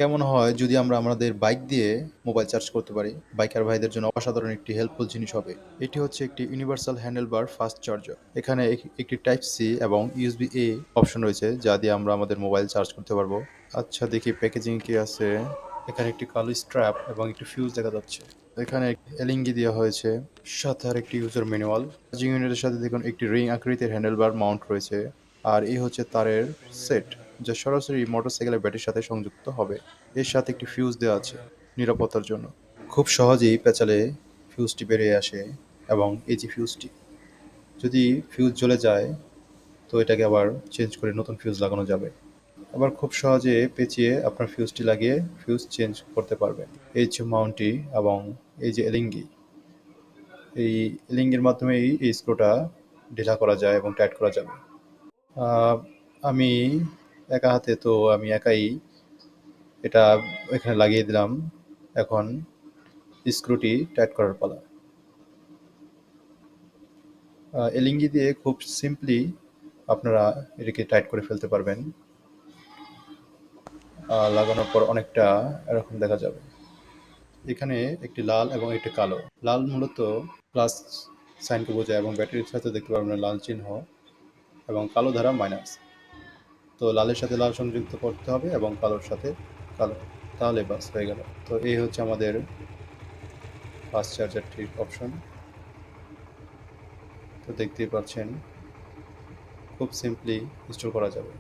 কেমন হয় যদি আমরা আমাদের বাইক দিয়ে মোবাইল চার্জ করতে পারি? বাইকার ভাইদের জন্য অসাধারণ একটি হেল্পফুল জিনিস হবে। এটি হচ্ছে একটি ইউনিভার্সাল হ্যান্ডেলবার ফাস্ট চার্জার। এখানে একটি টাইপ সি এবং ইউএসবি এ অপশন রয়েছে যা দিয়ে আমরা আমাদের মোবাইল চার্জ করতে পারবো। আচ্ছা, দেখি প্যাকেজিং কি আছে। এখানে একটি কালো স্ট্র্যাপ এবং একটি ফিউজ দেখা যাচ্ছে। এখানে এলইডি দেওয়া হয়েছে, সাথে আর একটি ইউজার ম্যানুয়াল। চার্জিং ইউনিটের সাথে দেখুন একটি রিং আকৃতির হ্যান্ডেলবার মাউন্ট রয়েছে। আর এই হচ্ছে তারের সেট, যা সরাসরি মোটরসাইকেলের ব্যাটারির সাথে সংযুক্ত হবে। এর সাথে একটি ফিউজ দেওয়া আছে নিরাপত্তার জন্য। খুব সহজেই পেঁচালে ফিউজটি বেরিয়ে আসে, এবং এই যে ফিউজটি, যদি ফিউজ জ্বলে যায় তো এটাকে আবার চেঞ্জ করে নতুন ফিউজ লাগানো যাবে। আবার খুব সহজে পেঁচিয়ে আপনার ফিউজটি লাগিয়ে ফিউজ চেঞ্জ করতে পারবেন। এই যে মাউন্টটি এবং এই যে এলিঙ্গি, এই এলিঙ্গির মাধ্যমেই এই স্ক্রুটা ঢিলা করা যায় এবং টাইট করা যাবে। আহ, আমি একা হাতে তো আমি একাই এটা এখানে লাগিয়ে দিলাম। এখন স্ক্রুটি টাইট করার পালা। এলিঙ্গি দিয়ে খুব সিম্পলি আপনারা এটাকে টাইট করে ফেলতে পারবেন। লাগানোর পর অনেকটা এরকম দেখা যাবে। এখানে একটি লাল এবং একটি কালো। লাল মূলত প্লাস সাইনকে বোঝায় এবং ব্যাটারির সাথে দেখতে পারবেন লাল চিহ্ন, এবং কালো ধারা মাইনাস। তো লালের সাথে লাল সংযুক্ত করতে হবে এবং কালোর সাথে কালো, তাহলে বাস হয়ে গেল। তো এই হচ্ছে আমাদের ফাস্ট চার্জারটির অপশন। তো দেখতেই পাচ্ছেন খুব সিম্পলি ইনস্টল করা যাবে।